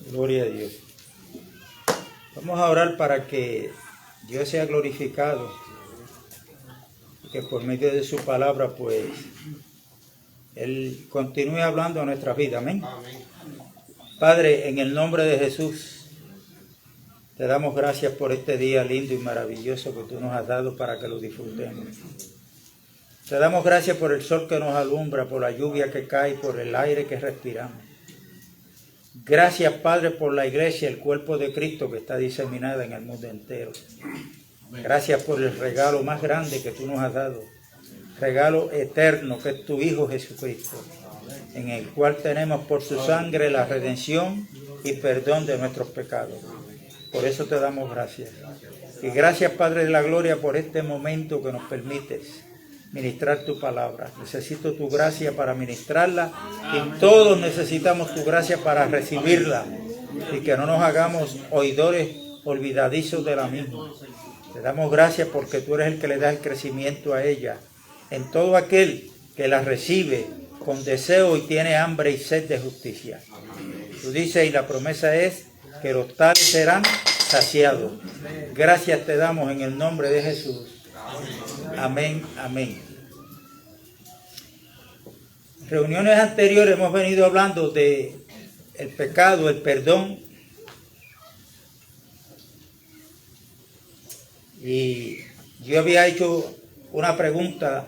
Gloria a Dios. Vamos a orar para que Dios sea glorificado y que por medio de su palabra, pues, Él continúe hablando a nuestra vida. Amén. Padre, en el nombre de Jesús, te damos gracias por este día lindo y maravilloso que tú nos has dado para que lo disfrutemos. Te damos gracias por el sol que nos alumbra, por la lluvia que cae, por el aire que respiramos. Gracias, Padre, por la iglesia, el cuerpo de Cristo que está diseminada en el mundo entero. Gracias por el regalo más grande que tú nos has dado. Regalo eterno que es tu Hijo Jesucristo, en el cual tenemos por su sangre la redención y perdón de nuestros pecados. Por eso te damos gracias. Y gracias, Padre de la Gloria, por este momento que nos permites ministrar tu palabra. Necesito tu gracia para ministrarla y todos necesitamos tu gracia para recibirla y que no nos hagamos oidores olvidadizos de la misma. Te damos gracias porque tú eres el que le da el crecimiento a ella. En todo aquel que la recibe con deseo y tiene hambre y sed de justicia. Tú dices, y la promesa es que los tales serán saciados. Gracias te damos en el nombre de Jesús. Amén, amén. En reuniones anteriores hemos venido hablando de el pecado, el perdón. Y yo había hecho una pregunta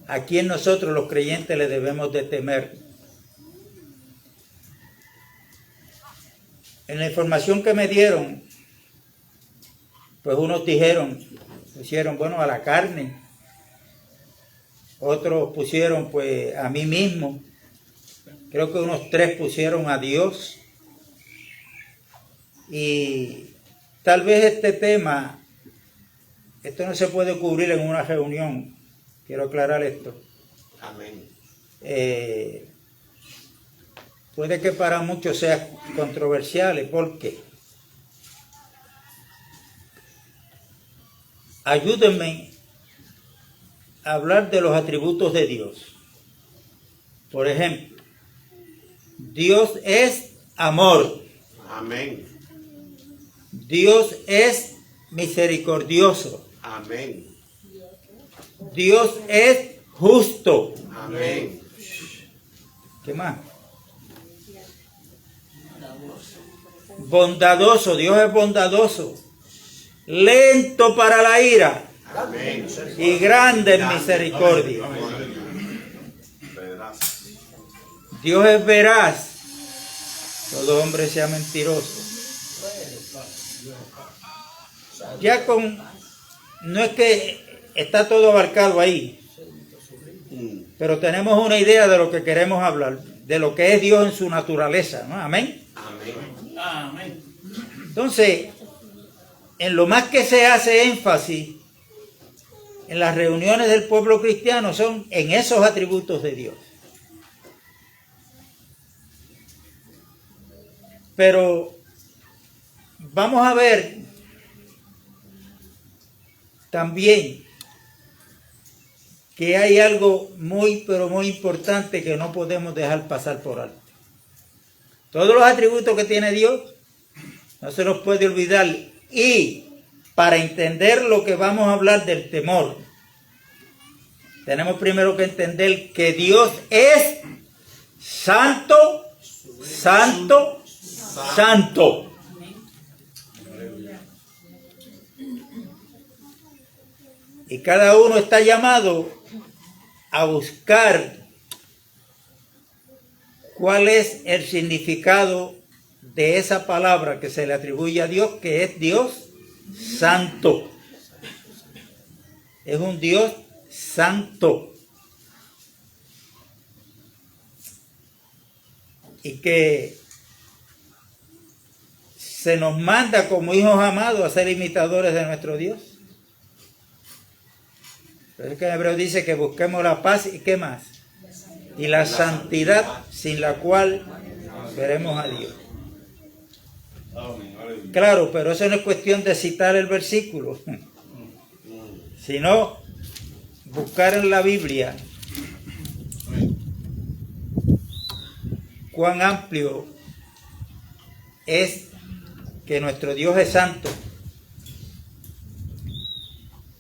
¿a quién nosotros los creyentes le debemos de temer? En la información que me dieron, pues unos pusieron, bueno, a la carne. Otros pusieron, pues, a mí mismo. Creo que unos 3 pusieron a Dios. Y tal vez este tema, esto no se puede cubrir en una reunión. Quiero aclarar esto. Amén. Puede que para muchos sea controversial. ¿Por qué? Ayúdenme a hablar de los atributos de Dios. Por ejemplo, Dios es amor. Amén. Dios es misericordioso. Amén. Dios es justo. Amén. ¿Qué más? Bondadoso. Dios es bondadoso. Lento para la ira. Amén. Y grande en misericordia. Dios es veraz. Todo hombre sea mentiroso. Ya no es que está todo abarcado ahí, pero tenemos una idea de lo que queremos hablar, de lo que es Dios en su naturaleza, ¿no? Amén. Amén. Entonces, en lo más que se hace énfasis en las reuniones del pueblo cristiano son en esos atributos de Dios. Pero vamos a ver también que hay algo muy, pero muy importante que no podemos dejar pasar por alto. Todos los atributos que tiene Dios no se nos puede olvidar. Y para entender lo que vamos a hablar del temor, tenemos primero que entender que Dios es santo, santo, santo. Y cada uno está llamado a buscar cuál es el significado de esa palabra que se le atribuye a Dios, que es Dios santo. Es un Dios santo. Y que se nos manda como hijos amados a ser imitadores de nuestro Dios. Pero es que en Hebreo dice que busquemos la paz y ¿qué más? Y la santidad sin la cual veremos a Dios. Claro, pero eso no es cuestión de citar el versículo, sino buscar en la Biblia cuán amplio es que nuestro Dios es santo.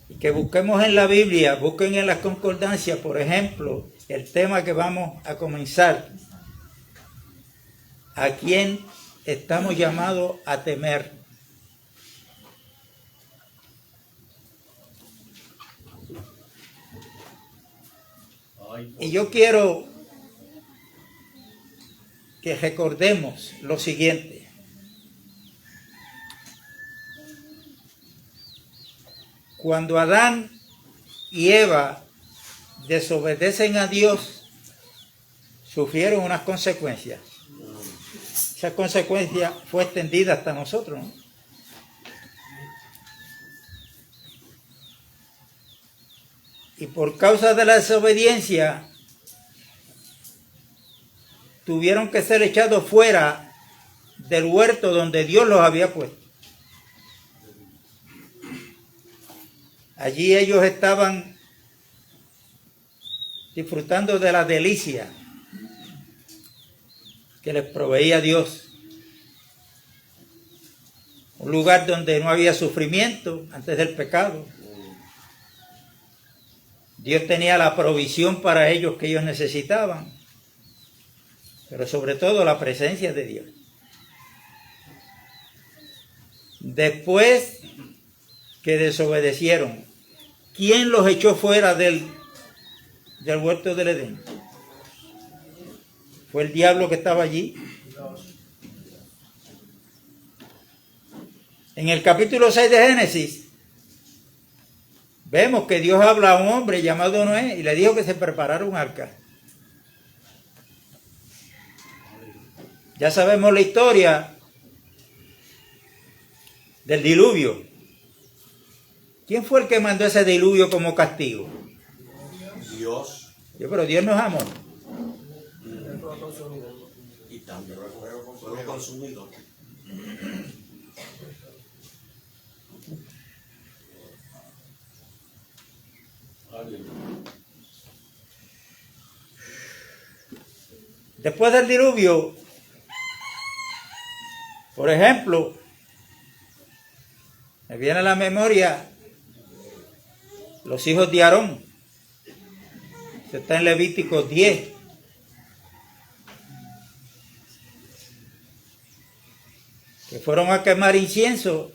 Y que busquemos en la Biblia, busquen en las concordancias, por ejemplo, el tema que vamos a comenzar. ¿A quién estamos llamados a temer? Y yo quiero que recordemos lo siguiente. Cuando Adán y Eva desobedecen a Dios, sufrieron unas consecuencias. Esa consecuencia fue extendida hasta nosotros, ¿no? Y por causa de la desobediencia, tuvieron que ser echados fuera del huerto donde Dios los había puesto. Allí ellos estaban disfrutando de la delicia que les proveía Dios. Un lugar donde no había sufrimiento antes del pecado. Dios tenía la provisión para ellos que ellos necesitaban, pero sobre todo la presencia de Dios. Después que desobedecieron, ¿quién los echó fuera del huerto del Edén? ¿Fue el diablo que estaba allí? En el capítulo 6 de Génesis, vemos que Dios habla a un hombre llamado Noé y le dijo que se preparara un arca. Ya sabemos la historia del diluvio. ¿Quién fue el que mandó ese diluvio como castigo? Dios. Pero Dios no es amor. Y también fuego consumidor. Después del diluvio, por ejemplo, me viene a la memoria los hijos de Aarón. Está en Levítico 10. Que fueron a quemar incienso,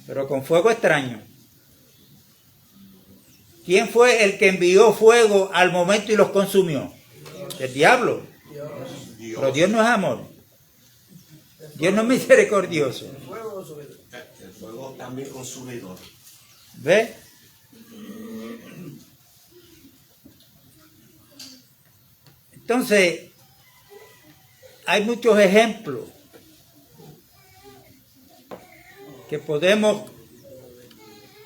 pero con fuego extraño. ¿Quién fue el que envió fuego al momento y los consumió? El diablo. Pero Dios no es amor. Dios no es misericordioso. El fuego también consumidor. ¿Ve? Entonces, hay muchos ejemplos que podemos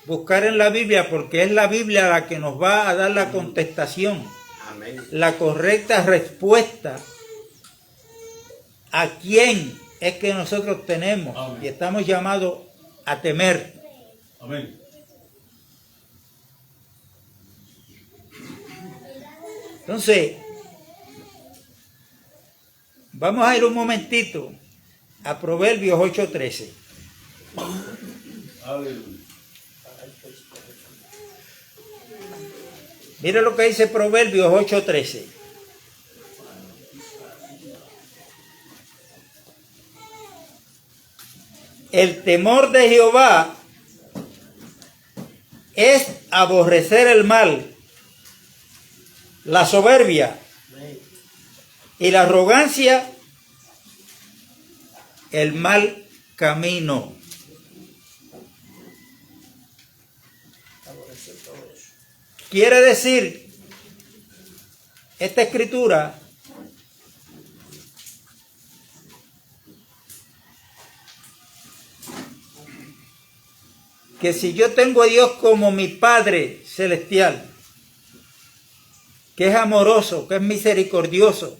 buscar en la Biblia, porque es la Biblia la que nos va a dar la contestación, Amén. la correcta respuesta a quién es que nosotros tenemos. Amén. Y estamos llamados a temer. Amén. Entonces, vamos a ir un momentito a Proverbios 8:13. Aleluya. Mira lo que dice Proverbios 8:13. El temor de Jehová es aborrecer el mal, la soberbia y la arrogancia, el mal camino. Quiere decir esta escritura que si yo tengo a Dios como mi Padre celestial, que es amoroso, que es misericordioso,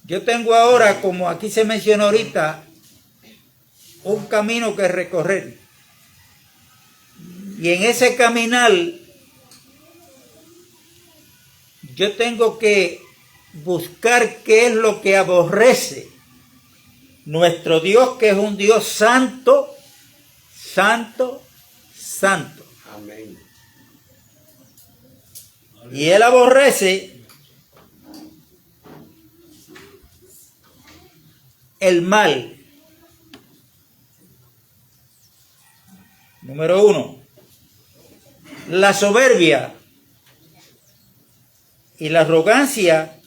yo tengo ahora, como aquí se mencionó ahorita, un camino que recorrer. Y en ese caminar yo tengo que buscar qué es lo que aborrece nuestro Dios, que es un Dios santo, santo, santo. Amén. Y Él aborrece el mal. Número 1, la soberbia y la arrogancia,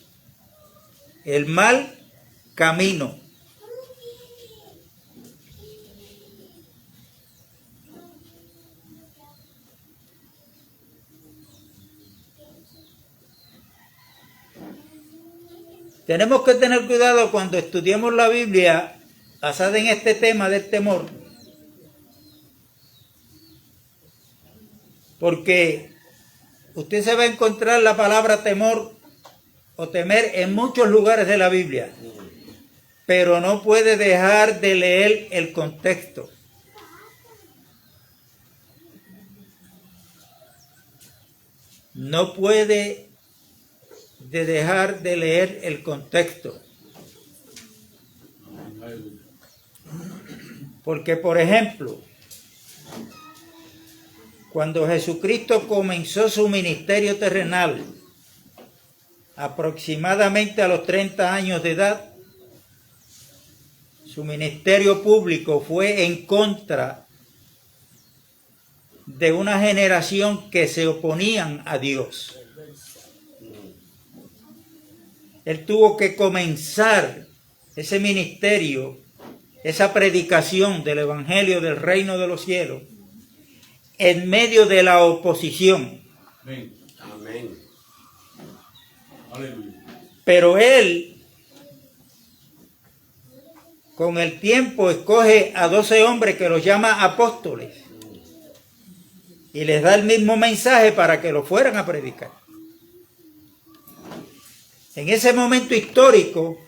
el mal camino. Tenemos que tener cuidado cuando estudiemos la Biblia basada en este tema del temor, porque usted se va a encontrar la palabra temor o temer en muchos lugares de la Biblia, pero no puede dejar de leer el contexto. No puede de dejar de leer el contexto. Porque, por ejemplo, cuando Jesucristo comenzó su ministerio terrenal, aproximadamente a los 30 años de edad, su ministerio público fue en contra de una generación que se oponían a Dios. Él tuvo que comenzar ese ministerio, esa predicación del Evangelio del Reino de los Cielos, en medio de la oposición. Amén. Amén. Aleluya. Pero Él, con el tiempo, escoge a 12 hombres que los llama apóstoles y les da el mismo mensaje para que lo fueran a predicar. En ese momento histórico,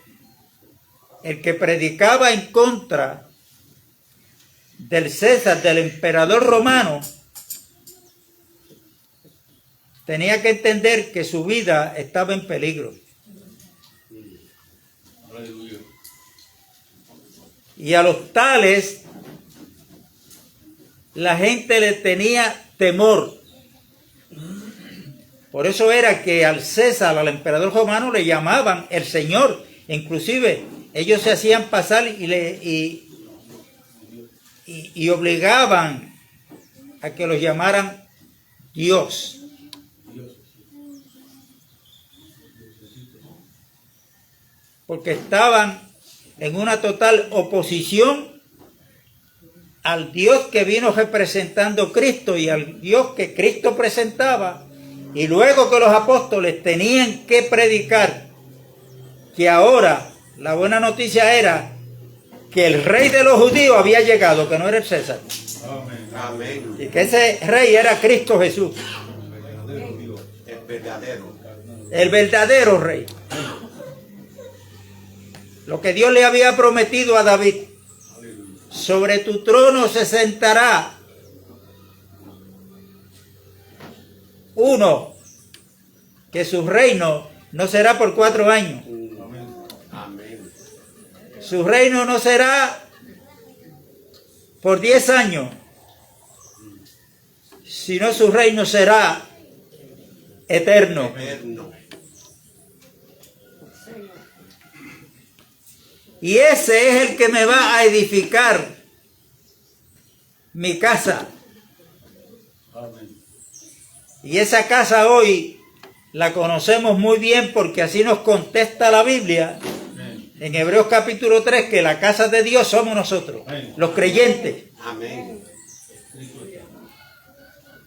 el que predicaba en contra del César, del emperador romano, tenía que entender que su vida estaba en peligro. Aleluya. Y a los tales, la gente le tenía temor. Por eso era que al César, al emperador romano, le llamaban el Señor. Inclusive, ellos se hacían pasar y obligaban a que los llamaran Dios. Porque estaban en una total oposición al Dios que vino representando Cristo y al Dios que Cristo presentaba. Y luego que los apóstoles tenían que predicar que ahora la buena noticia era que el rey de los judíos había llegado, que no era el César. Amén. Amén. Y que ese rey era Cristo Jesús, El verdadero. el verdadero rey. Lo que Dios le había prometido a David: sobre tu trono se sentará uno que su reino no será por 4 años. Amén. Su reino no será por 10 años, sino su reino será eterno. Eterno. Y ese es el que me va a edificar mi casa. Amén. Y esa casa hoy la conocemos muy bien porque así nos contesta la Biblia Amén. en Hebreos capítulo 3, que la casa de Dios somos nosotros, los creyentes. Amén.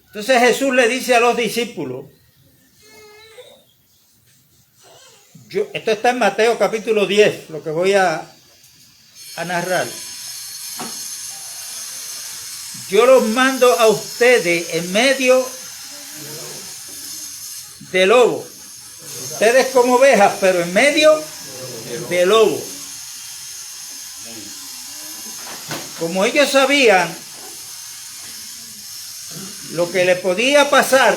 Entonces Jesús le dice a los discípulos, esto está en Mateo capítulo 10, lo que voy a narrar. Yo los mando a ustedes en medio de lobo. Ustedes como ovejas, pero en medio de lobo. Como ellos sabían lo que le podía pasar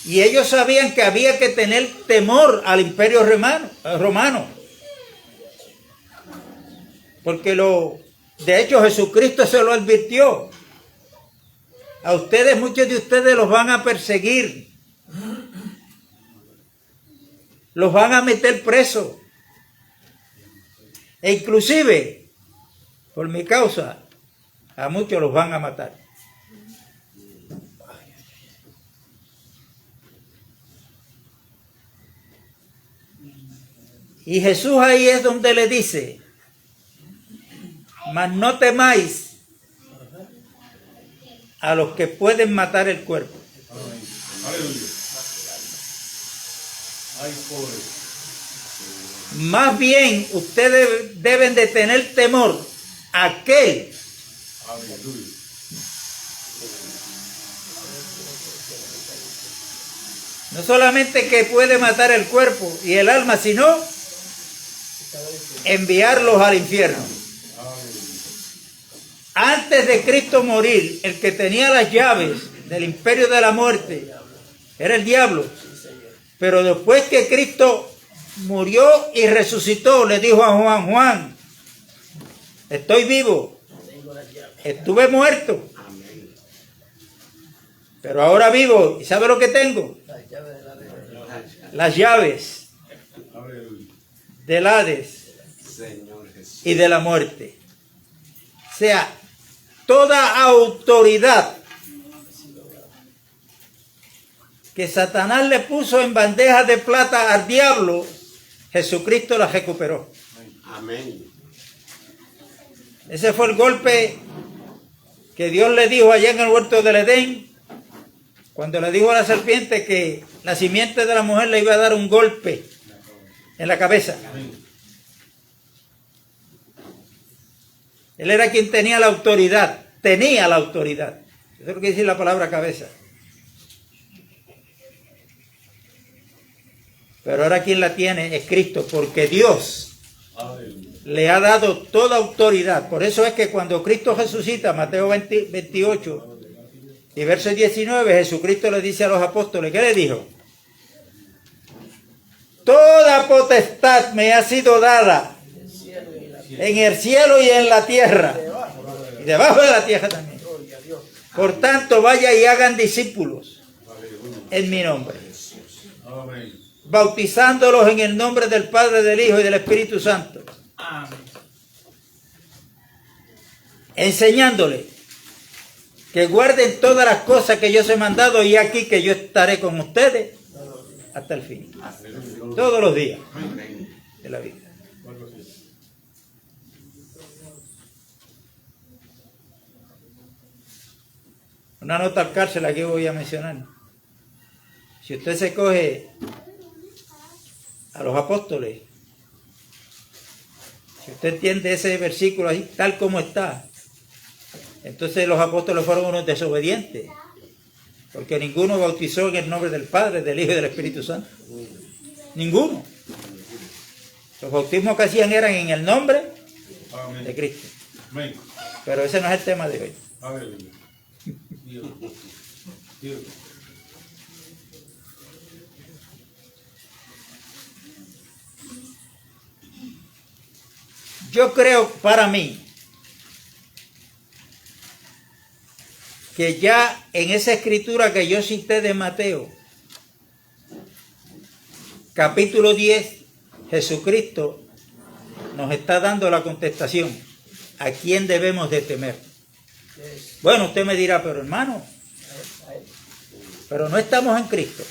Y ellos sabían que había que tener temor al imperio romano. Porque de hecho Jesucristo se lo advirtió. A ustedes, muchos de ustedes los van a perseguir. Los van a meter presos. E inclusive, por mi causa, a muchos los van a matar. Y Jesús ahí es donde le dice, mas no temáis a los que pueden matar el cuerpo. Amén. Aleluya. Ay, pobre. Más bien, ustedes deben de tener temor a aquel Aleluya. no solamente que puede matar el cuerpo y el alma, sino enviarlos al infierno. Antes de Cristo morir, el que tenía las llaves del imperio de la muerte era el diablo. Pero después que Cristo murió y resucitó, le dijo a Juan, Juan, estoy vivo, estuve muerto, pero ahora vivo. ¿Y sabe lo que tengo? Las llaves del Hades Señor Jesús. y de la muerte. O sea, toda autoridad que Satanás le puso en bandeja de plata al diablo, Jesucristo la recuperó. Amén. Ese fue el golpe que Dios le dijo allá en el huerto del Edén, cuando le dijo a la serpiente que la simiente de la mujer le iba a dar un golpe en la cabeza. Él era quien tenía la autoridad. Eso es lo que dice la palabra cabeza. Pero ahora quien la tiene es Cristo, porque Dios le ha dado toda autoridad. Por eso es que cuando Cristo resucita, Mateo 28 y verso 19, Jesucristo le dice a los apóstoles, ¿qué le dijo? Toda potestad me ha sido dada en el cielo y en la tierra, y debajo de la tierra también. Por tanto, vaya y hagan discípulos en mi nombre, bautizándolos en el nombre del Padre, del Hijo y del Espíritu Santo, enseñándoles que guarden todas las cosas que yo os he mandado, y aquí que yo estaré con ustedes hasta el fin, todos los días de la vida. Una nota al cárcel aquí voy a mencionar. Si usted se coge a los apóstoles, si usted entiende ese versículo ahí tal como está, entonces los apóstoles fueron unos desobedientes, porque ninguno bautizó en el nombre del Padre, del Hijo y del Espíritu Santo. Ninguno. Los bautismos que hacían eran en el nombre de Cristo. Pero ese no es el tema de hoy. Yo creo, para mí, que ya en esa escritura que yo cité de Mateo, capítulo 10, Jesucristo nos está dando la contestación. ¿A quién debemos de temer? Bueno, usted me dirá, pero hermano, pero no estamos en Cristo.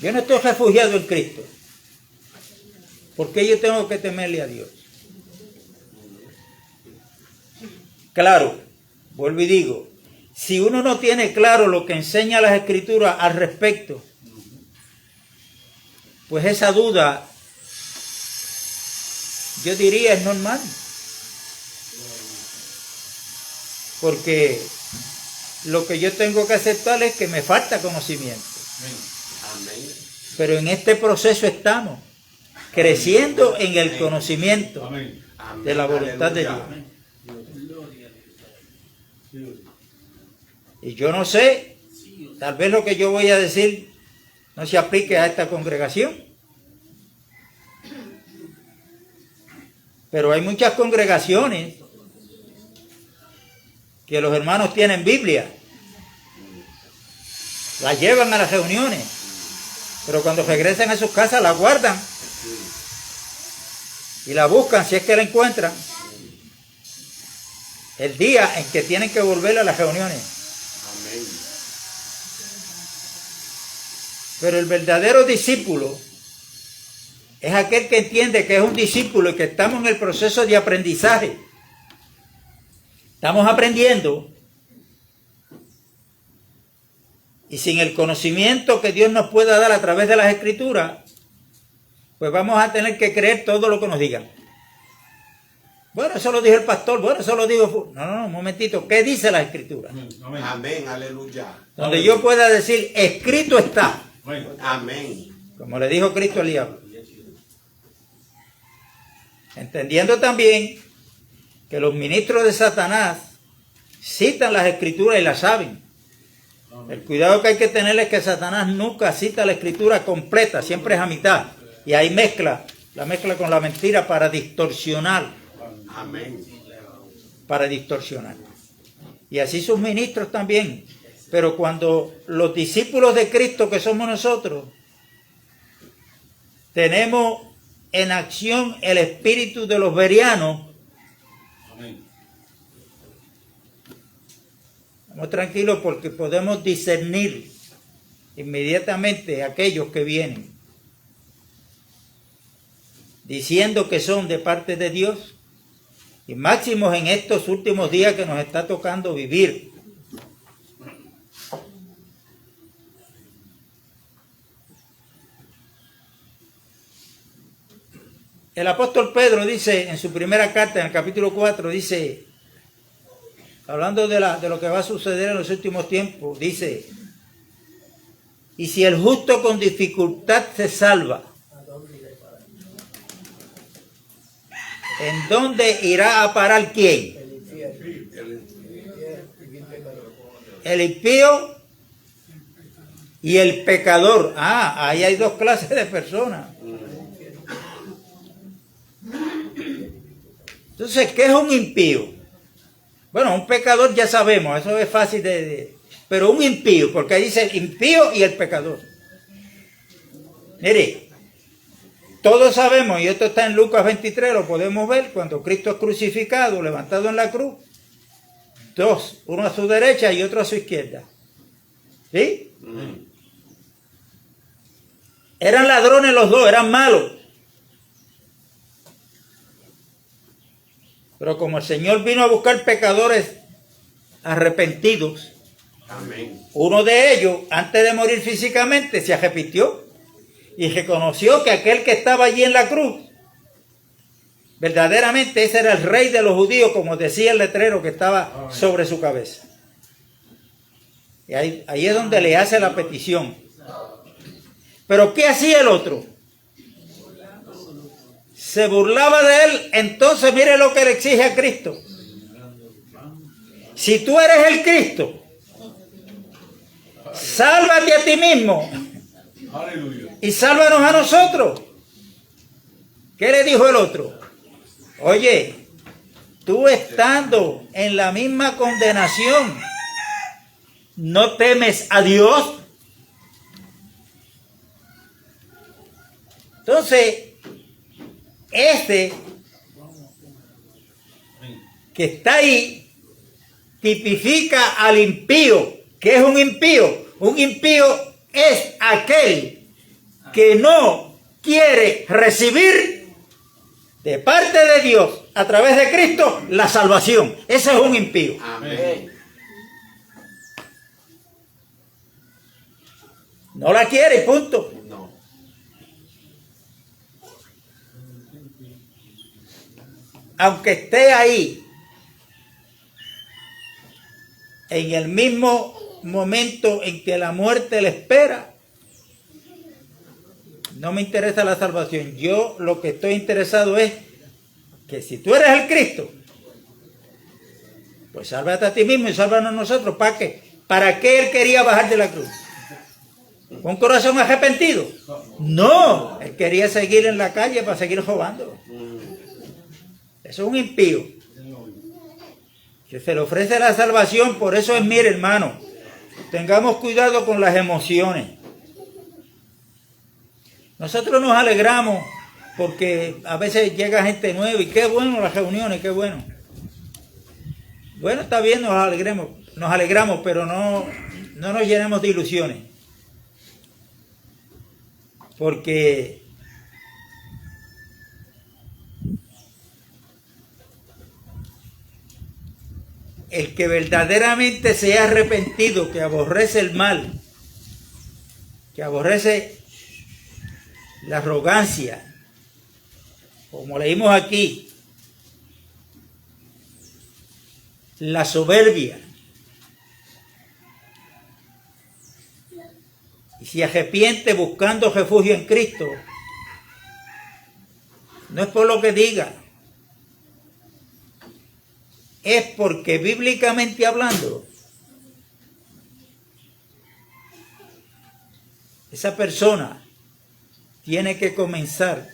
Yo no estoy refugiado en Cristo. ¿Por qué yo tengo que temerle a Dios? Claro, vuelvo y digo, si uno no tiene claro lo que enseña las Escrituras al respecto, pues esa duda, yo diría, es normal. Porque lo que yo tengo que aceptar es que me falta conocimiento. Amén. Pero en este proceso estamos creciendo en el conocimiento de la voluntad de Dios. Y yo no sé, tal vez lo que yo voy a decir no se aplique a esta congregación. Pero hay muchas congregaciones que los hermanos tienen Biblia, la llevan a las reuniones, pero cuando regresan a sus casas la guardan y la buscan si es que la encuentran el día en que tienen que volver a las reuniones. Amén. Pero el verdadero discípulo es aquel que entiende que es un discípulo y que estamos en el proceso de aprendizaje. Estamos aprendiendo. Y sin el conocimiento que Dios nos pueda dar a través de las Escrituras, pues vamos a tener que creer todo lo que nos digan. Bueno, eso lo dijo el pastor, bueno, eso lo dijo... No, un momentito, ¿qué dice la Escritura? Amén. Amén. Aleluya. Donde yo pueda decir, escrito está, Amén. Amén. como le dijo Cristo al diablo. Entendiendo también que los ministros de Satanás citan las Escrituras y las saben. El cuidado que hay que tener es que Satanás nunca cita la Escritura completa, siempre es a mitad. Y ahí la mezcla con la mentira para distorsionar. Amén. Para distorsionar. Y así sus ministros también. Pero cuando los discípulos de Cristo que somos nosotros, tenemos en acción el espíritu de los berianos, Amén. estamos tranquilos porque podemos discernir inmediatamente aquellos que vienen diciendo que son de parte de Dios, y máximos en estos últimos días que nos está tocando vivir. El apóstol Pedro dice en su primera carta, en el capítulo 4, dice, hablando de lo que va a suceder en los últimos tiempos, dice, y si el justo con dificultad se salva, ¿en dónde irá a parar quién? El impío y el pecador. Ah, ahí hay dos clases de personas. Entonces, ¿qué es un impío? Bueno, un pecador ya sabemos, eso es fácil pero un impío, porque ahí dice el impío y el pecador. Mire, todos sabemos, y esto está en Lucas 23, lo podemos ver, cuando Cristo es crucificado, levantado en la cruz, dos, uno a su derecha y otro a su izquierda. ¿Sí? Eran ladrones los dos, eran malos. Pero como el Señor vino a buscar pecadores arrepentidos, Amén. uno de ellos, antes de morir físicamente, se arrepintió y reconoció que aquel que estaba allí en la cruz, verdaderamente ese era el rey de los judíos, como decía el letrero que estaba sobre su cabeza. Y ahí es donde le hace la petición. Pero ¿qué hacía el otro? Se burlaba de él. Entonces mire lo que le exige a Cristo. Si tú eres el Cristo, sálvate a ti mismo. Aleluya. Y sálvanos a nosotros. ¿Qué le dijo el otro? Oye, tú estando en la misma condenación, ¿no temes a Dios? Entonces, este que está ahí tipifica al impío. ¿Qué es un impío? Un impío es aquel que no quiere recibir de parte de Dios a través de Cristo la salvación. Ese es un impío. Amén. No la quiere y punto. No. Aunque esté ahí en el mismo momento en que la muerte le espera, no me interesa la salvación. Yo lo que estoy interesado es que si tú eres el Cristo, pues sálvate a ti mismo y sálvanos a nosotros. ¿Para qué? ¿Para qué él quería bajar de la cruz? ¿Con un corazón arrepentido? No, él quería seguir en la calle para seguir robando. Eso es un impío. Que se le ofrece la salvación, por eso es, mire hermano, tengamos cuidado con las emociones. Nosotros nos alegramos porque a veces llega gente nueva y qué bueno las reuniones, qué bueno. Bueno, está bien, nos alegramos, pero no nos llenemos de ilusiones. Porque el que verdaderamente se ha arrepentido, que aborrece el mal, que aborrece la arrogancia, como leímos aquí, la soberbia, y se arrepiente buscando refugio en Cristo, no es por lo que diga, es porque bíblicamente hablando, esa persona tiene que comenzar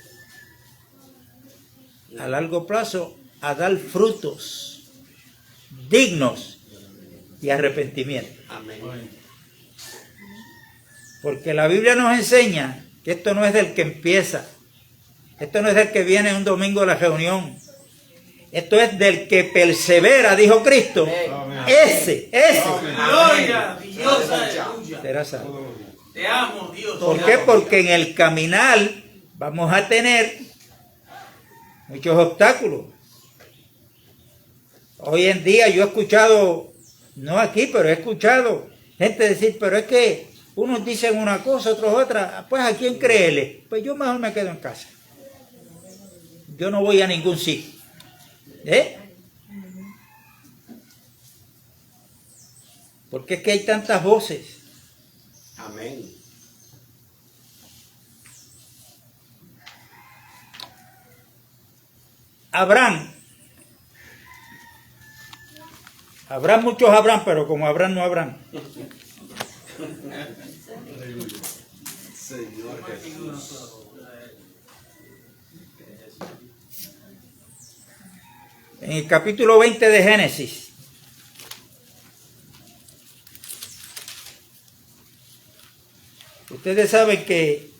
a largo plazo a dar frutos dignos de arrepentimiento. Amén. Porque la Biblia nos enseña que esto no es del que empieza, esto no es del que viene un domingo a la reunión, esto es del que persevera, dijo Cristo. Amén. Ese Gloria, Dios, aleluya. será salvo. Te amo, Dios. ¿Por qué? Porque en el caminar vamos a tener muchos obstáculos. Hoy en día yo he escuchado, no aquí, pero he escuchado gente decir, pero es que unos dicen una cosa, otros otra, pues ¿a quién creerle? Pues yo mejor me quedo en casa. Yo no voy a ningún sitio. Porque es que hay tantas voces. Amén. Habrán muchos Abraham, pero como Abraham no habrán. Señor Jesús. En el capítulo 20 de Génesis, ustedes saben que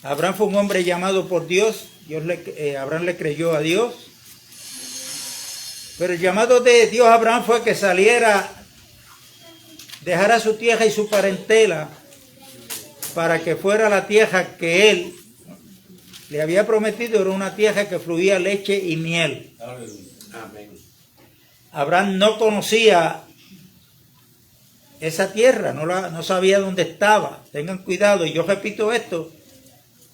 Abraham fue un hombre llamado por Dios. Abraham le creyó a Dios. Pero el llamado de Dios a Abraham fue que saliera, dejara su tierra y su parentela para que fuera la tierra que él le había prometido. Era una tierra que fluía leche y miel. Amén. Abraham no conocía esa tierra, no sabía dónde estaba. Tengan cuidado, y yo repito esto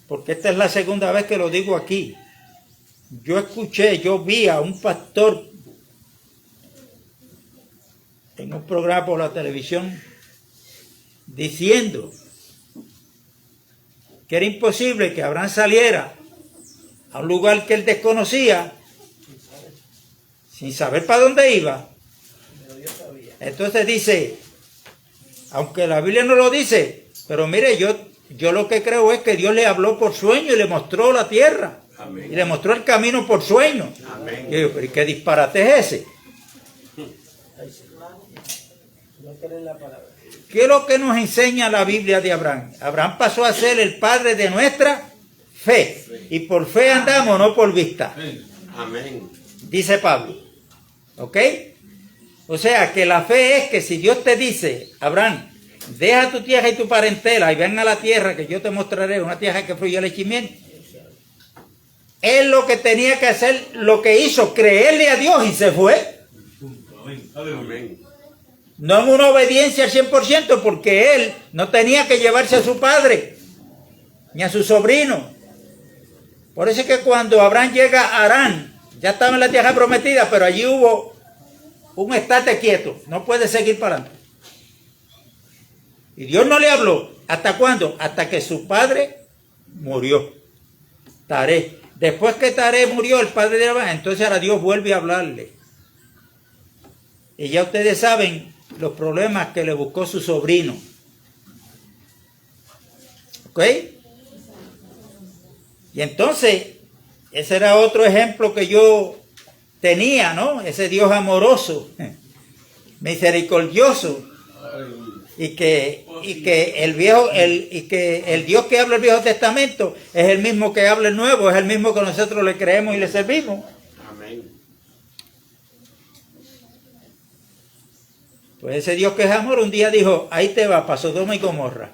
porque esta es la segunda vez que lo digo aquí. Yo vi a un pastor en un programa por la televisión diciendo que era imposible que Abraham saliera a un lugar que él desconocía sin saber para dónde iba. Entonces dice, aunque la Biblia no lo dice, pero mire, yo lo que creo es que Dios le habló por sueño y le mostró la tierra. Amén. Y le mostró el camino por sueño. Amén. Y yo, pero ¿qué disparate es ese? ¿Qué es lo que nos enseña la Biblia de Abraham? Abraham pasó a ser el padre de nuestra fe. Y por fe andamos, no por vista. Amén. Dice Pablo. ¿Ok? O sea, que la fe es que si Dios te dice, Abraham, deja tu tierra y tu parentela y ven a la tierra que yo te mostraré, una tierra que fluye leche y miel. Él lo que tenía que hacer, lo que hizo, creerle a Dios y se fue. Amén. No en una obediencia al 100%, porque él no tenía que llevarse a su padre, ni a su sobrino. Por eso es que cuando Abraham llega a Harán, ya estaba en la tierra prometida, pero allí hubo un estate quieto, no puede seguir para adelante. Y Dios no le habló. ¿Hasta cuándo? Hasta que su padre murió. Taré. Después que Taré murió, el padre de Abraham, entonces ahora Dios vuelve a hablarle. Y ya ustedes saben los problemas que le buscó su sobrino. ¿Ok? Y entonces, ese era otro ejemplo que yo tenía, ¿no? Ese Dios amoroso, misericordioso, y que el Dios que habla el Viejo Testamento es el mismo que habla el Nuevo, es el mismo que nosotros le creemos y le servimos. Amén. Pues ese Dios que es amor un día dijo, ahí te va, para Sodoma y Gomorra.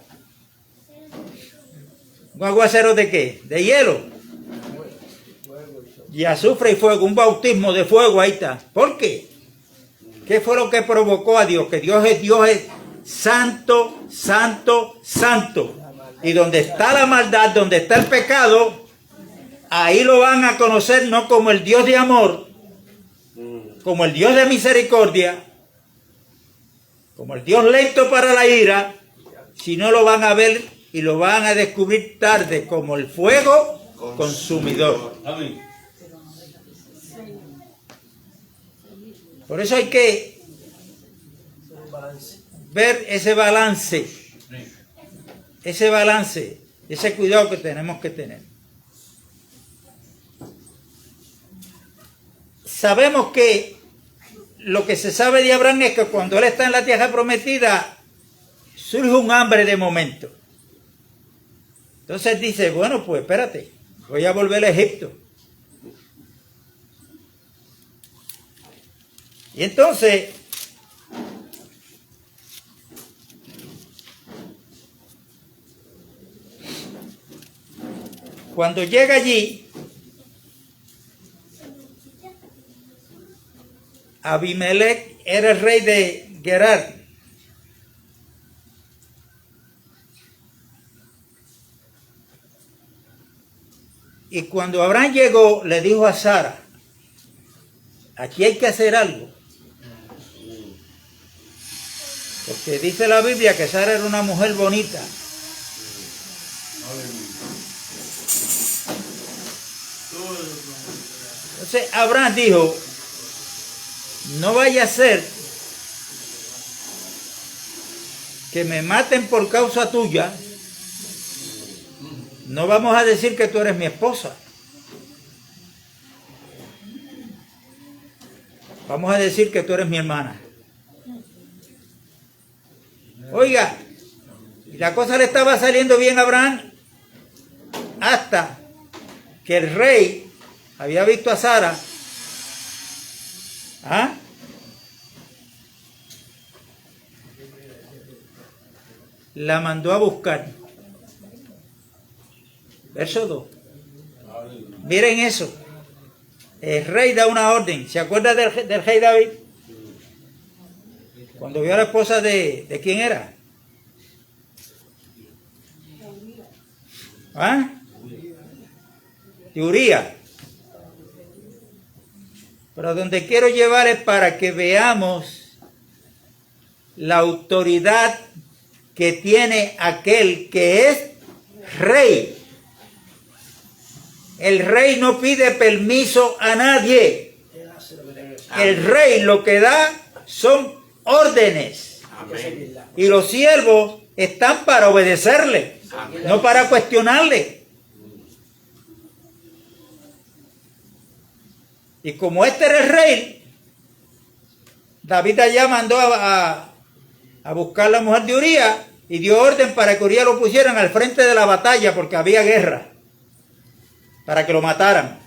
¿Un aguacero de qué? De hielo. Y azufre y fuego, un bautismo de fuego, ahí está. ¿Por qué? ¿Qué fue lo que provocó a Dios? Que Dios es santo, santo, santo. Y donde está la maldad, donde está el pecado, ahí lo van a conocer no como el Dios de amor, como el Dios de misericordia, como el Dios lento para la ira, sino lo van a ver y lo van a descubrir tarde como el fuego consumidor. Amén. Por eso hay que ver ese balance, ese cuidado que tenemos que tener. Sabemos que lo que se sabe de Abraham es que cuando él está en la tierra prometida, surge un hambre de momento. Entonces dice, bueno, pues espérate, voy a volver a Egipto. Y entonces, cuando llega allí, Abimelech era el rey de Gerar. Y cuando Abraham llegó, le dijo a Sara, aquí hay que hacer algo. Porque dice la Biblia que Sara era una mujer bonita. Entonces Abraham dijo, no vaya a ser que me maten por causa tuya. No vamos a decir que tú eres mi esposa. Vamos a decir que tú eres mi hermana. Oiga, y la cosa le estaba saliendo bien a Abraham hasta que el rey había visto a Sara. La mandó a buscar. Verso 2. Miren eso. El rey da una orden. ¿Se acuerda del rey David? Cuando vio a la esposa de ¿quién era? De Urías. Pero donde quiero llevar es para que veamos la autoridad que tiene aquel que es rey. El rey no pide permiso a nadie. El rey lo que da son órdenes. Amén. Y los siervos están para obedecerle, no para cuestionarle. Y como este era el rey, David allá mandó a buscar a la mujer de Urías y dio orden para que Urías lo pusieran al frente de la batalla porque había guerra, para que lo mataran.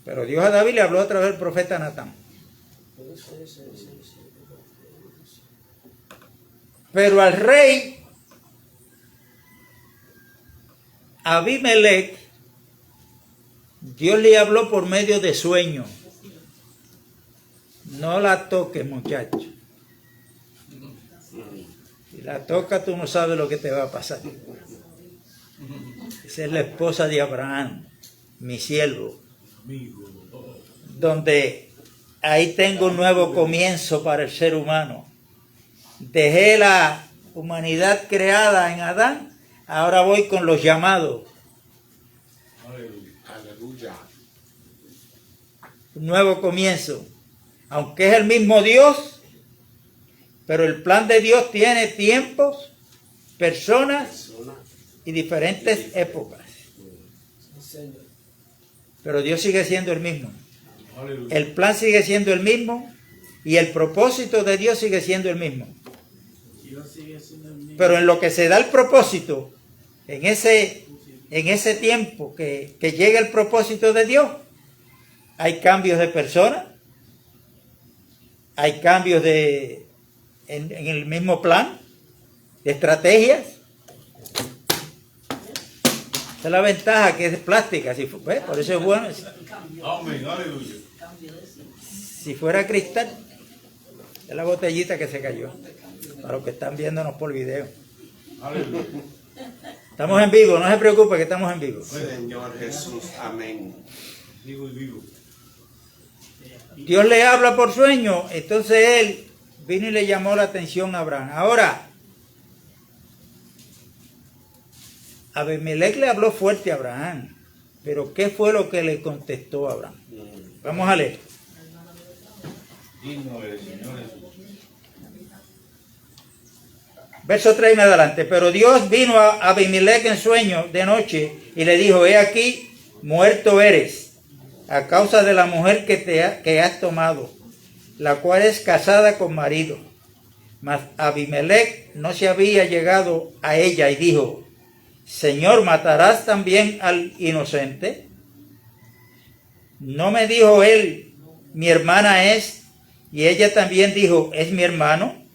Pero Dios a David le habló a través del profeta Natán. Pero al rey Abimelech, Dios le habló por medio de sueños. No la toques, muchacho. Si la tocas, tú no sabes lo que te va a pasar. Esa es la esposa de Abraham, mi siervo. Donde ahí tengo un nuevo comienzo para el ser humano. Dejé la humanidad creada en Adán, ahora voy con los llamados. Aleluya. un nuevo comienzo. Aunque es el mismo Dios, pero el plan de Dios tiene tiempos, personas y diferentes épocas. Pero Dios sigue siendo el mismo. Aleluya. El plan sigue siendo el mismo y el propósito de Dios sigue siendo el mismo. Dios sigue siendo el mismo. Pero en lo que se da el propósito, en ese tiempo que llega el propósito de Dios, hay cambios de personas, hay cambios en el mismo plan, de estrategias. Esa es la ventaja, que es plástica, por eso es bueno. Amén. Aleluya. Si fuera cristal, es la botellita que se cayó, para los que están viéndonos por video. Aleluya. Estamos en vivo, no se preocupe que estamos en vivo. Señor Jesús, amén. Vivo y vivo. Dios le habla por sueño, entonces él vino y le llamó la atención a Abraham. Ahora, Abimelech le habló fuerte a Abraham, pero ¿qué fue lo que le contestó a Abraham? Vamos a leer. Digno eres, Señor Jesús. Verso 3 en adelante. Pero Dios vino a Abimelech en sueño de noche y le dijo: he aquí, muerto eres, a causa de la mujer que has tomado, la cual es casada con marido. Mas Abimelech no se había llegado a ella y dijo: Señor, ¿matarás también al inocente? ¿No me dijo él, mi hermana es? Y ella también dijo: es mi hermano.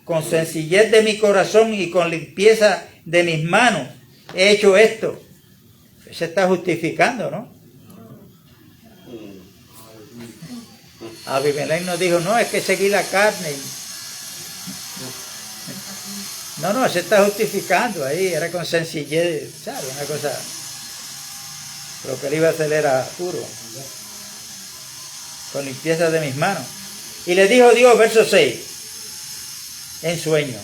Con sencillez de mi corazón y con limpieza de mis manos he hecho esto. Se está justificando, ¿no? Abimelech nos dijo: no, es que seguí la carne. No, se está justificando ahí, era con sencillez, ¿sabes? Una cosa. Lo que él iba a hacer era puro. Con limpieza de mis manos. Y le dijo Dios, verso 6, en sueño: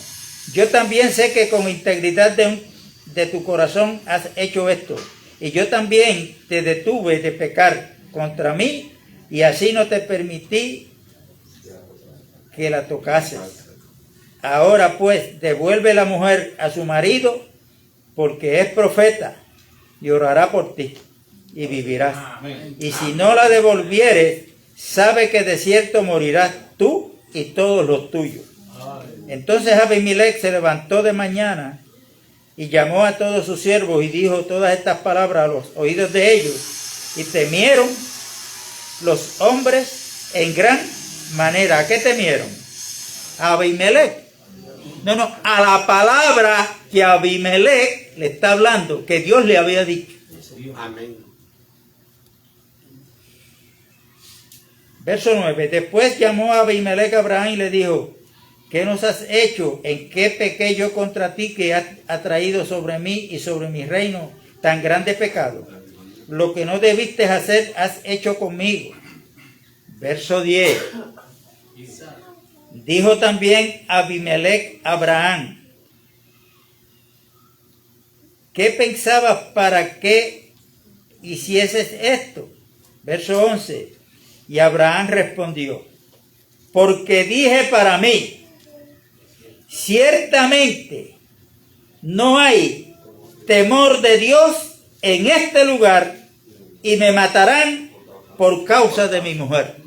yo también sé que con integridad de tu corazón has hecho esto, y yo también te detuve de pecar contra mí, y así no te permití que la tocases. Ahora pues, devuelve la mujer a su marido, porque es profeta, y orará por ti, y vivirás. Amén. Y si no la devolvieres, sabe que de cierto morirás tú y todos los tuyos. Entonces Abimelech se levantó de mañana y llamó a todos sus siervos y dijo todas estas palabras a los oídos de ellos, y temieron los hombres en gran manera. ¿A qué temieron? A Abimelech. No, a la palabra que Abimelech le está hablando, que Dios le había dicho. Amén. Verso 9. Después llamó a Abimelech a Abraham y le dijo: ¿qué nos has hecho? ¿En qué pequé yo contra ti, que has traído sobre mí y sobre mi reino tan grande pecado? Lo que no debiste hacer has hecho conmigo. Verso 10. Dijo también Abimelech a Abraham: ¿qué pensabas para que hicieses esto? Verso 11. Y Abraham respondió: porque dije para mí, ciertamente no hay temor de Dios en este lugar, y me matarán por causa de mi mujer.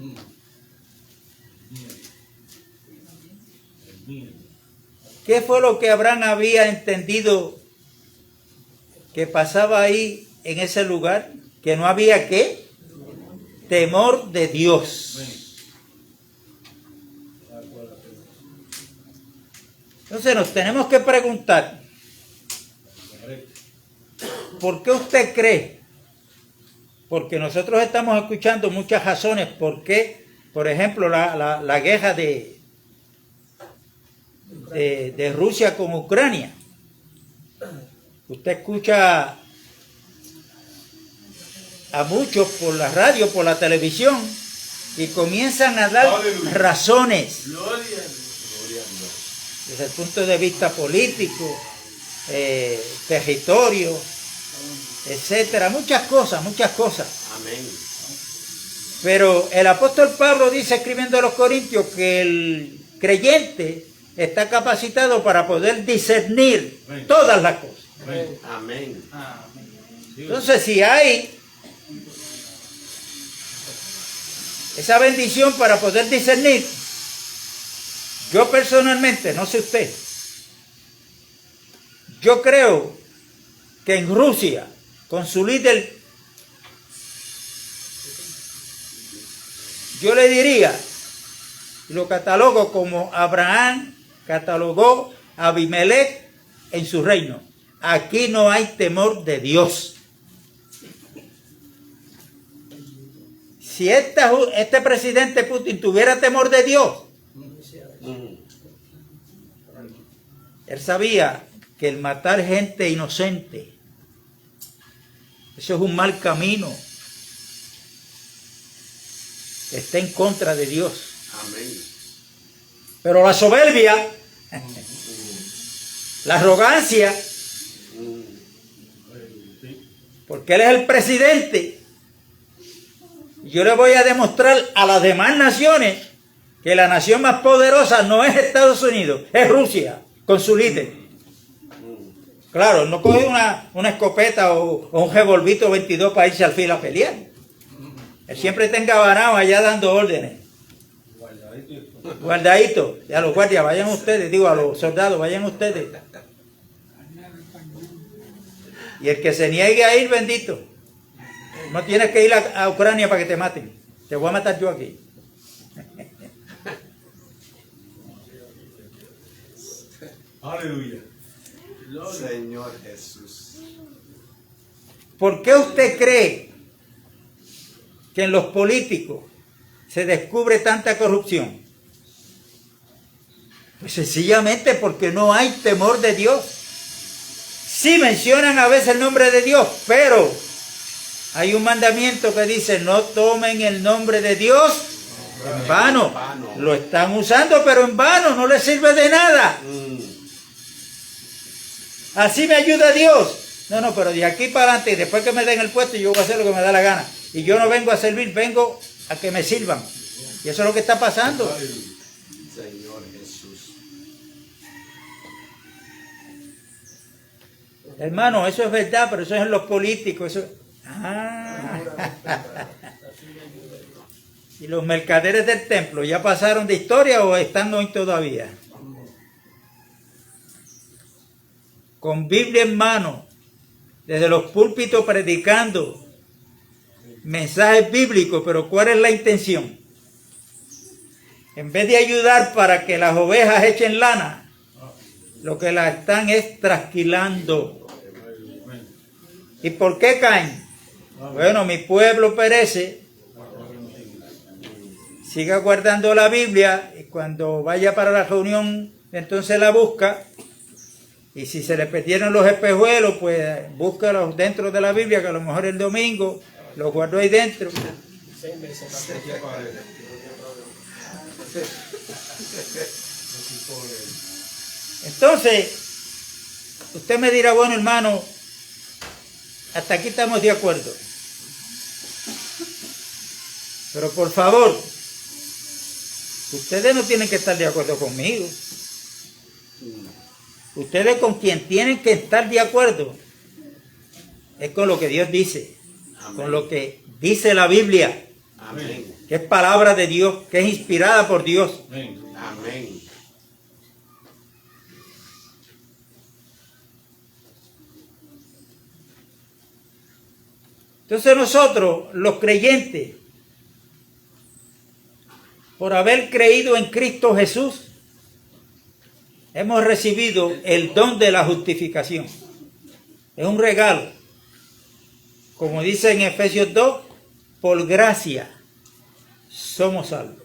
¿Qué fue lo que Abraham había entendido que pasaba ahí en ese lugar? Que no había ¿qué? Temor de Dios. Entonces nos tenemos que preguntar: ¿por qué usted cree? Porque nosotros estamos escuchando muchas razones por qué, por ejemplo, la guerra de Rusia con Ucrania. Usted escucha a muchos por la radio, por la televisión, y comienzan a dar razones desde el punto de vista político, territorio, etcétera, muchas cosas. Amén. Pero el apóstol Pablo dice escribiendo a los Corintios que el creyente está capacitado para poder discernir todas las cosas. Amén. Entonces, si hay esa bendición para poder discernir, yo personalmente, no sé usted, yo creo que en Rusia, con su líder, yo le diría, lo catalogo como Abraham catalogó a Abimelech en su reino. Aquí no hay temor de Dios. Si este presidente Putin tuviera temor de Dios, él sabía que el matar gente inocente, eso es un mal camino. Está en contra de Dios. Amén. Pero la soberbia, la arrogancia, porque él es el presidente, yo le voy a demostrar a las demás naciones que la nación más poderosa no es Estados Unidos, es Rusia, con su líder. Claro, no coge una escopeta o un revolvito 22 para irse al filo a pelear. Él siempre está engabanado allá dando órdenes. Guardadito. Y a los guardias, vayan ustedes. Digo, a los soldados, vayan ustedes. Y el que se niegue a ir, bendito. No tienes que ir a Ucrania para que te maten. Te voy a matar yo aquí. Aleluya. Señor Jesús. ¿Por qué usted cree que en los políticos se descubre tanta corrupción? Pues sencillamente porque no hay temor de Dios. Sí mencionan a veces el nombre de Dios, pero hay un mandamiento que dice: no tomen el nombre de Dios en vano. Lo están usando, pero en vano, no les sirve de nada. Así me ayuda Dios. No, pero de aquí para adelante, después que me den el puesto, yo voy a hacer lo que me da la gana. Y yo no vengo a servir, vengo a que me sirvan. Y eso es lo que está pasando. Señor Jesús. Hermano, eso es verdad, pero eso es en los políticos. Eso... ¿Y los mercaderes del templo ya pasaron de historia o están hoy todavía? Con Biblia en mano, desde los púlpitos predicando mensajes bíblicos, pero ¿cuál es la intención? En vez de ayudar para que las ovejas echen lana, lo que las están es trasquilando. ¿Y por qué caen? Bueno, mi pueblo perece. Siga guardando la Biblia y cuando vaya para la reunión, entonces la busca. Y si se le perdieron los espejuelos, pues búscalos dentro de la Biblia, que a lo mejor el domingo los guardó ahí dentro. Entonces, usted me dirá, bueno, hermano, hasta aquí estamos de acuerdo. Pero por favor, ustedes no tienen que estar de acuerdo conmigo. Ustedes con quien tienen que estar de acuerdo es con lo que Dios dice, amén, con lo que dice la Biblia, amén, que es palabra de Dios, que es inspirada por Dios. Amén. Amén. Entonces nosotros, los creyentes, por haber creído en Cristo Jesús, hemos recibido el don de la justificación. Es un regalo. Como dice en Efesios 2, por gracia somos salvos.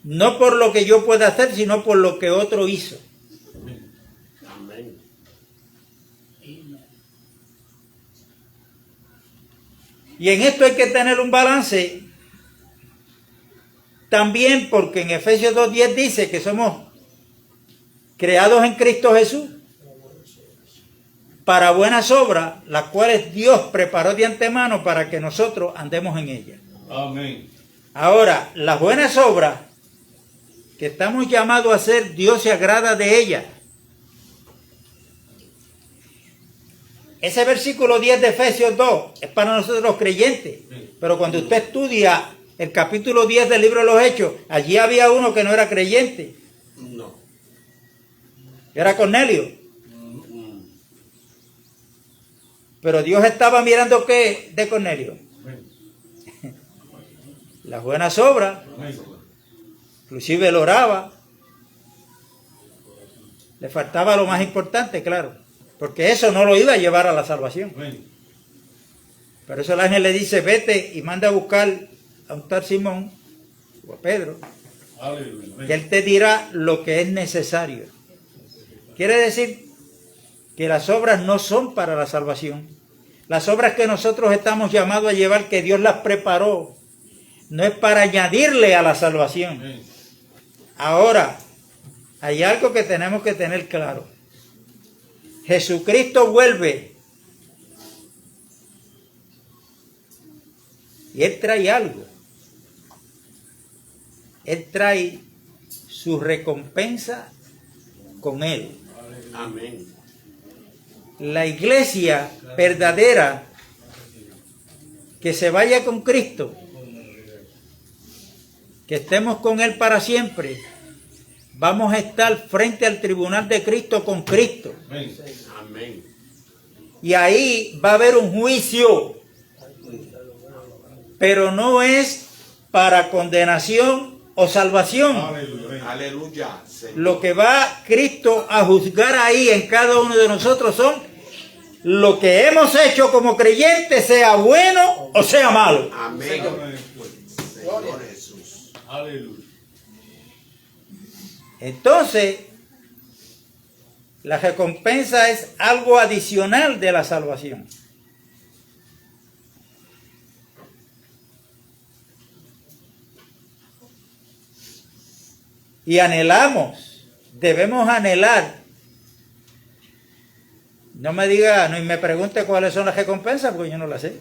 No por lo que yo pueda hacer, sino por lo que otro hizo. Amén. Y en esto hay que tener un balance. También porque en Efesios 2:10 dice que somos creados en Cristo Jesús para buenas obras, las cuales Dios preparó de antemano para que nosotros andemos en ellas. Amén. Ahora, las buenas obras que estamos llamados a hacer, Dios se agrada de ellas. Ese versículo 10 de Efesios 2 es para nosotros los creyentes. Pero cuando usted estudia el capítulo 10 del libro de los Hechos, allí había uno que no era creyente. No. Era Cornelio. Pero Dios estaba mirando ¿qué de Cornelio? Las buenas obras. Inclusive él oraba. Le faltaba lo más importante, claro. Porque eso no lo iba a llevar a la salvación. Pero eso el ángel le dice, vete y manda a buscar a un tal Simón o a Pedro. Que él te dirá lo que es necesario. Quiere decir que las obras no son para la salvación. Las obras que nosotros estamos llamados a llevar, que Dios las preparó, no es para añadirle a la salvación. Ahora, hay algo que tenemos que tener claro. Jesucristo vuelve y Él trae algo. Él trae su recompensa con Él. Amén. La iglesia verdadera que se vaya con Cristo, que estemos con Él para siempre, vamos a estar frente al tribunal de Cristo con Cristo. Amén. Y ahí va a haber un juicio, pero no es para condenación o salvación. Aleluya. Señor. Lo que va Cristo a juzgar ahí en cada uno de nosotros son lo que hemos hecho como creyentes, sea bueno o sea malo. Amén. Señor Jesús. Aleluya. Entonces, la recompensa es algo adicional de la salvación. Y anhelamos, debemos anhelar. No me diga, no me pregunte cuáles son las recompensas, porque yo no las sé.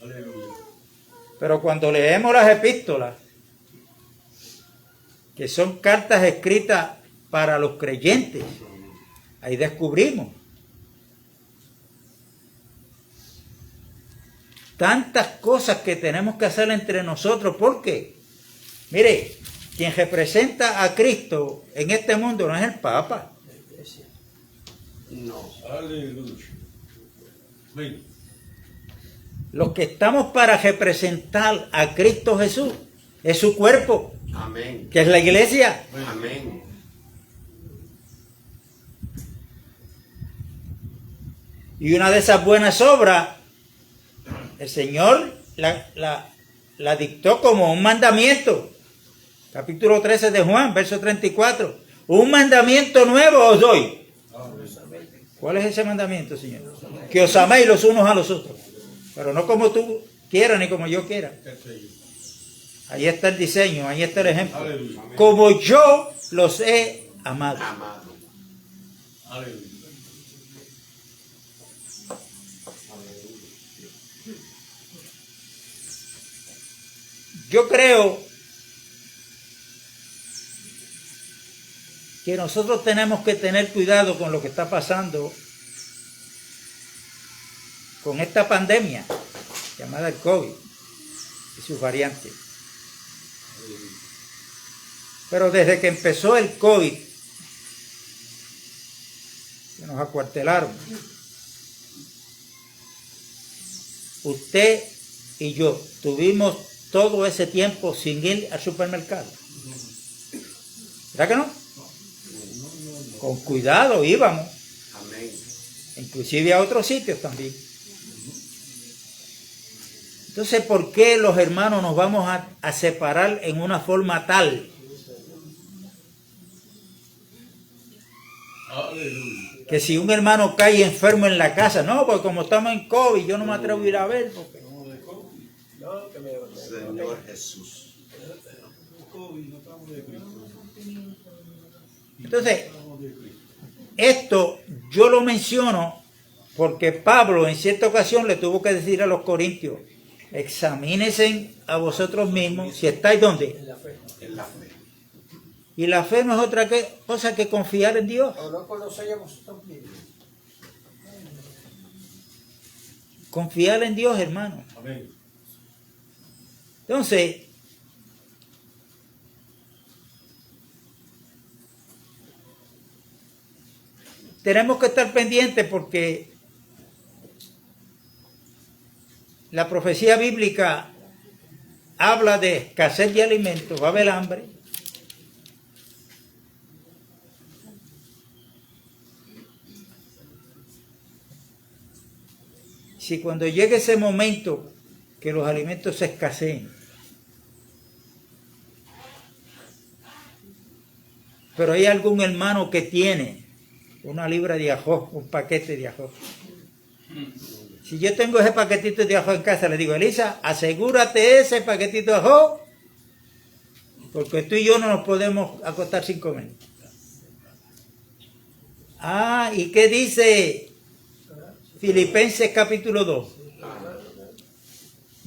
Aleluya. Pero cuando leemos las epístolas, que son cartas escritas para los creyentes, ahí descubrimos tantas cosas que tenemos que hacer entre nosotros. Porque, mire, quien representa a Cristo en este mundo no es el Papa. No. Aleluya. Amén. Los que estamos para representar a Cristo Jesús es su cuerpo, Amén. que es la iglesia. Amén. Y una de esas buenas obras, el Señor la dictó como un mandamiento. Capítulo 13 de Juan, verso 34. Un mandamiento nuevo os doy. ¿Cuál es ese mandamiento, Señor? Que os améis los unos a los otros. Pero no como tú quieras ni como yo quiera. Ahí está el diseño, ahí está el ejemplo. Aleluya. Como yo los he amado. Amado. Aleluya. Yo creo que nosotros tenemos que tener cuidado con lo que está pasando con esta pandemia llamada el COVID y sus variantes. Pero desde que empezó el COVID, que nos acuartelaron, usted y yo tuvimos todo ese tiempo sin ir al supermercado. ¿Verdad que no? Con cuidado íbamos, Amén. inclusive a otros sitios también. Entonces, ¿por qué los hermanos nos vamos a separar en una forma tal Aleluya. que si un hermano cae enfermo en la casa, no, porque como estamos en COVID, yo no me atrevo a ir a ver, porque Señor Jesús. y no estamos de Cristo. Entonces, No estamos de Cristo. esto yo lo menciono porque Pablo en cierta ocasión le tuvo que decir a los corintios, examínense a vosotros mismos si estáis donde. En la fe. Y la fe no es otra cosa que confiar en Dios. O no conocéis a vosotros mismos. Confiar en Dios, hermano. Amén. Entonces, tenemos que estar pendientes porque la profecía bíblica habla de escasez de alimentos, va a haber hambre. Si cuando llegue ese momento que los alimentos se escaseen, pero hay algún hermano que tiene una libra de ajo, un paquete de ajo. Si yo tengo ese paquetito de ajo en casa, le digo, Elisa, asegúrate ese paquetito de ajo, porque tú y yo no nos podemos acostar sin comer. Ah, ¿y qué dice Filipenses capítulo 2?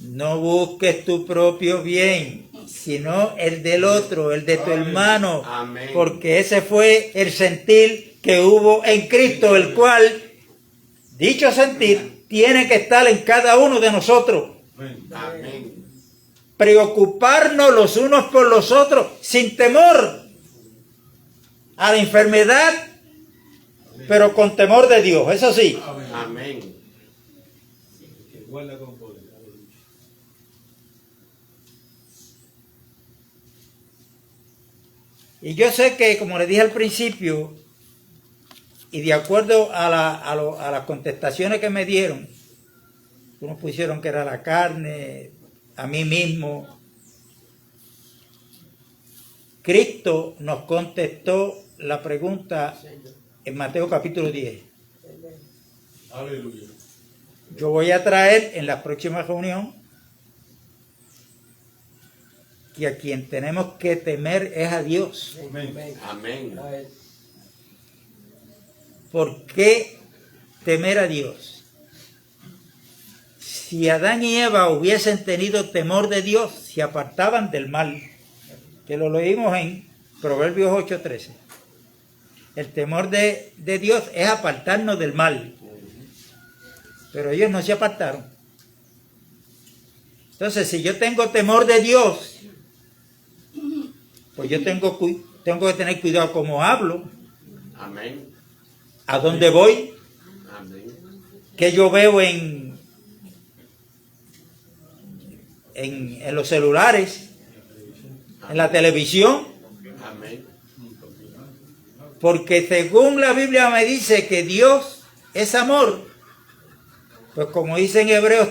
No busques tu propio bien, sino el del otro, el de tu hermano, Amén. porque ese fue el sentir que hubo en Cristo, el cual, dicho sentir, tiene que estar en cada uno de nosotros. Amén. Amén. Preocuparnos los unos por los otros, sin temor a la enfermedad, pero con temor de Dios, eso sí. Amén. Amén. Que guarda con poder. Aleluya. Y yo sé que, como le dije al principio, y de acuerdo a las contestaciones que me dieron, unos pusieron que era la carne, a mí mismo, Cristo nos contestó la pregunta en Mateo capítulo 10. Aleluya. Yo voy a traer en la próxima reunión que a quien tenemos que temer es a Dios. Amén. Amén. A él. ¿Por qué temer a Dios? Si Adán y Eva hubiesen tenido temor de Dios, se apartaban del mal, que lo leímos en Proverbios 8:13. El temor de Dios es apartarnos del mal, pero ellos no se apartaron. Entonces, si yo tengo temor de Dios, pues yo tengo que tener cuidado cómo hablo, Amén. a dónde voy, Amén. qué yo veo en los celulares, en la televisión, Amén. porque según la Biblia me dice que Dios es amor, pues como dice en Hebreos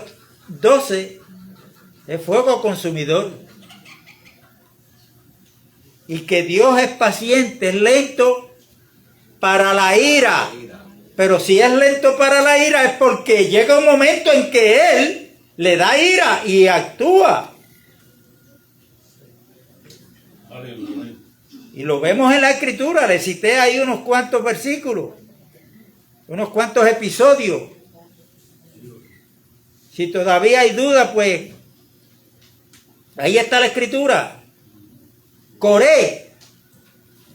12, es fuego consumidor. Y que Dios es paciente, es lento para la ira. Pero si es lento para la ira es porque llega un momento en que Él le da ira y actúa. Aleluya. Y lo vemos en la Escritura, le cité ahí unos cuantos versículos, unos cuantos episodios. Si todavía hay duda, pues ahí está la Escritura. Coré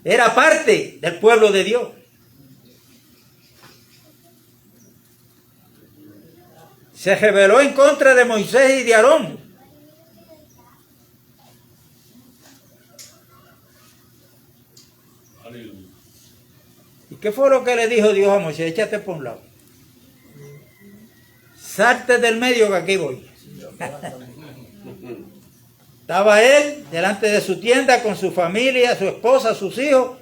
era parte del pueblo de Dios. Se rebeló en contra de Moisés y de Aarón. Aleluya. ¿Y qué fue lo que le dijo Dios a Moisés? Échate por un lado. Salte del medio que aquí voy. Estaba él delante de su tienda con su familia, su esposa, sus hijos,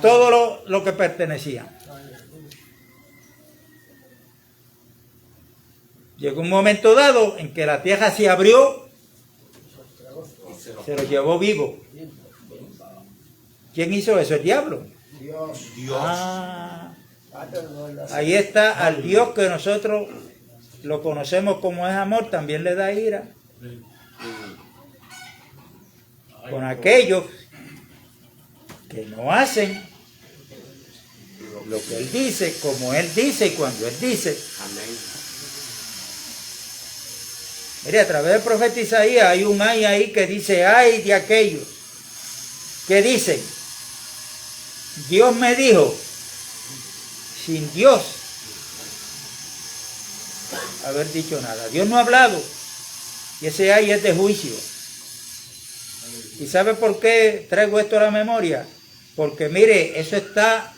todo lo que pertenecía. Llegó un momento dado en que la tierra se abrió, se lo llevó vivo. ¿Quién hizo eso? El diablo. Dios. Ah, Padre, no es la- ahí está al Dios que nosotros lo conocemos como es amor, también le da ira. con aquellos que no hacen lo que Él dice, como Él dice y cuando Él dice. Amén. Mire, a través del profeta Isaías hay un ay ahí que dice, ay de aquellos que dicen, Dios me dijo, sin Dios haber dicho nada. Dios no ha hablado y ese ay es de juicio. ¿Y sabe por qué traigo esto a la memoria? Porque mire, eso está,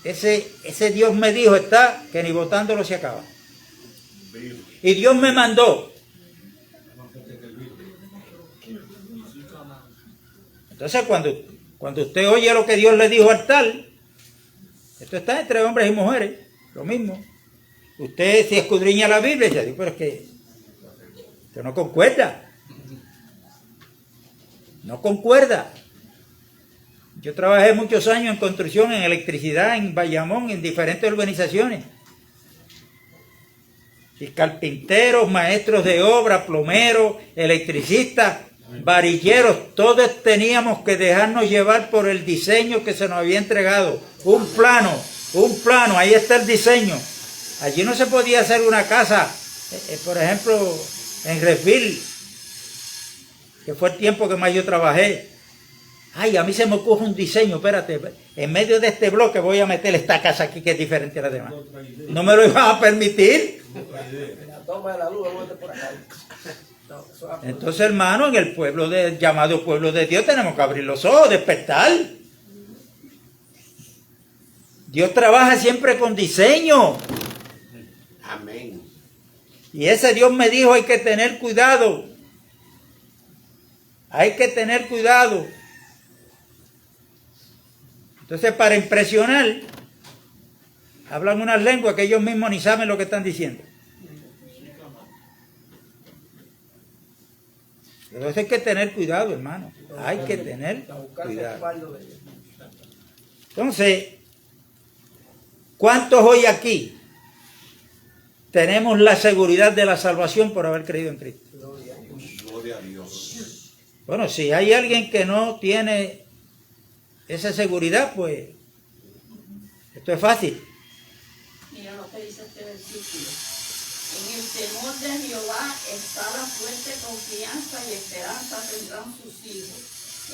ese Dios me dijo está, que ni votándolo se acaba. Y Dios me mandó. Entonces cuando usted oye lo que Dios le dijo al tal, esto está entre hombres y mujeres, lo mismo. Usted si escudriña la Biblia, ya dice, pero es que no concuerda. No concuerda. Yo trabajé muchos años en construcción, en electricidad, en Bayamón, en diferentes organizaciones. Y carpinteros, maestros de obra, plomeros, electricistas, varilleros, todos teníamos que dejarnos llevar por el diseño que se nos había entregado. Un plano, ahí está el diseño. Allí no se podía hacer una casa, por ejemplo, en Redfield, que fue el tiempo que más yo trabajé. Ay, a mí se me ocurre un diseño, espérate, en medio de este bloque voy a meter esta casa aquí que es diferente a la demás. No me lo iban a permitir. La toma de la luz, vuelve por acá. No, entonces, hermano, en el pueblo llamado pueblo de Dios tenemos que abrir los ojos, despertar. Dios trabaja siempre con diseño. Amén. Y ese Dios me dijo, hay que tener cuidado. Hay que tener cuidado. Entonces, para impresionar, hablan unas lenguas que ellos mismos ni saben lo que están diciendo. Entonces hay que tener cuidado, hermano. Hay que tener cuidado. Entonces, ¿cuántos hoy aquí tenemos la seguridad de la salvación por haber creído en Cristo? Gloria a Dios. Bueno, si hay alguien que no tiene esa seguridad, pues esto es fácil. Mira lo que dice este versículo. En el temor de Jehová está la fuerte confianza y esperanza tendrán sus hijos.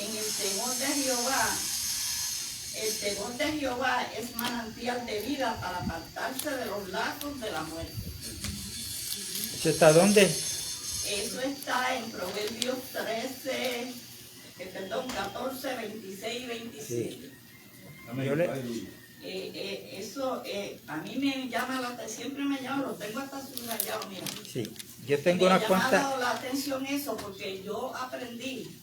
En el temor de Jehová es manantial de vida para apartarse de los lazos de la muerte. ¿Eso está dónde? Eso está en Proverbios 14, 26 y 27. Sí. Amén. Yo le- Aleluya. Eso a mí me llama la atención, siempre me llama, lo tengo hasta subrayado, mira. Sí, yo tengo Me unas ha cuantas. llamado la atención eso porque yo aprendí.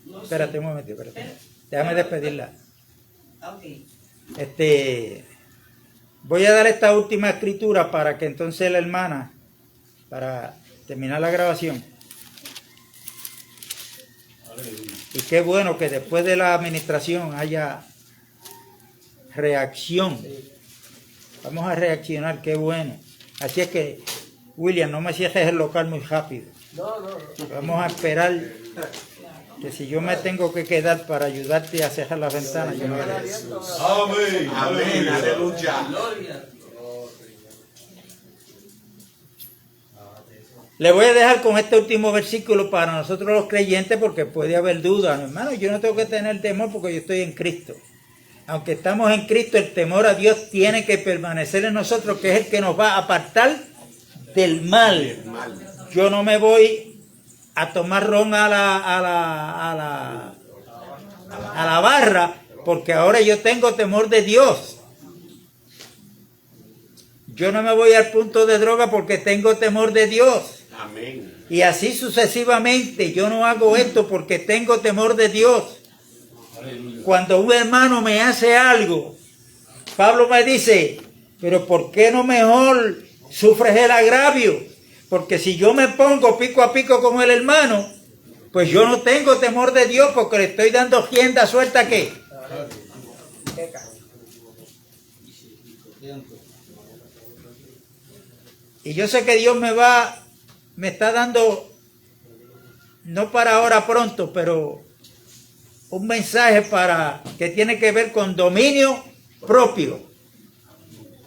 No Espérate sé. un momento, espérate. Espera. Déjame despedirla. Ok. Voy a dar esta última escritura para que entonces la hermana, para terminar la grabación. Aleluya. Y qué bueno que después de la administración haya reacción. Vamos a reaccionar, qué bueno. Así es que, William, no me cierres el local muy rápido. No. Vamos a esperar que si yo me tengo que quedar para ayudarte a cerrar las ventanas, yo me voy a quedar. Amén. Amén. Aleluya. Gloria. Le voy a dejar con este último versículo para nosotros los creyentes porque puede haber dudas. Hermano, yo no tengo que tener temor porque yo estoy en Cristo. Aunque estamos en Cristo, el temor a Dios tiene que permanecer en nosotros, que es el que nos va a apartar del mal. Yo no me voy a tomar ron a la barra porque ahora yo tengo temor de Dios. Yo no me voy al punto de droga porque tengo temor de Dios. Amén. Y así sucesivamente. Yo no hago esto porque tengo temor de Dios. Aleluya. Cuando un hermano me hace algo, Pablo me dice, pero ¿por qué no mejor sufres el agravio? Porque si yo me pongo pico a pico con el hermano, pues yo no tengo temor de Dios porque le estoy dando rienda suelta, ¿qué? Y yo sé que Dios me está dando, no para ahora pronto, pero un mensaje que tiene que ver con dominio propio.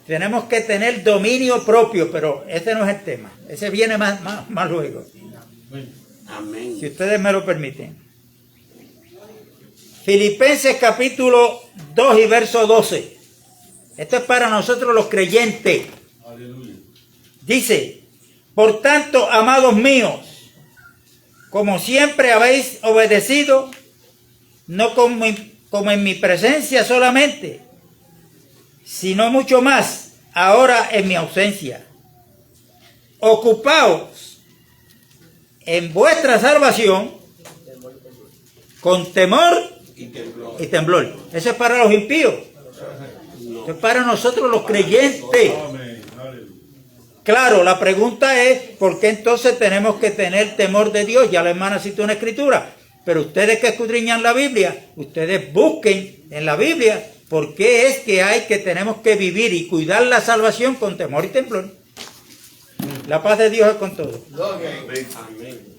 Tenemos que tener dominio propio, pero ese no es el tema. Ese viene más luego, Amén. si ustedes me lo permiten. Filipenses capítulo 2 y verso 12. Esto es para nosotros los creyentes. Aleluya. Dice, por tanto, amados míos, como siempre habéis obedecido, no como en mi presencia solamente, sino mucho más ahora en mi ausencia. Ocupaos en vuestra salvación con temor Y tembló. y temblor. Eso es para los impíos. Eso es para nosotros los creyentes. Amén. Aleluya. Claro, la pregunta es, ¿por qué entonces tenemos que tener temor de Dios? Ya la hermana citó una escritura. Pero ustedes que escudriñan la Biblia, ustedes busquen en la Biblia por qué es que tenemos que vivir y cuidar la salvación con temor y temblor. La paz de Dios es con todos. Gloria. Amén.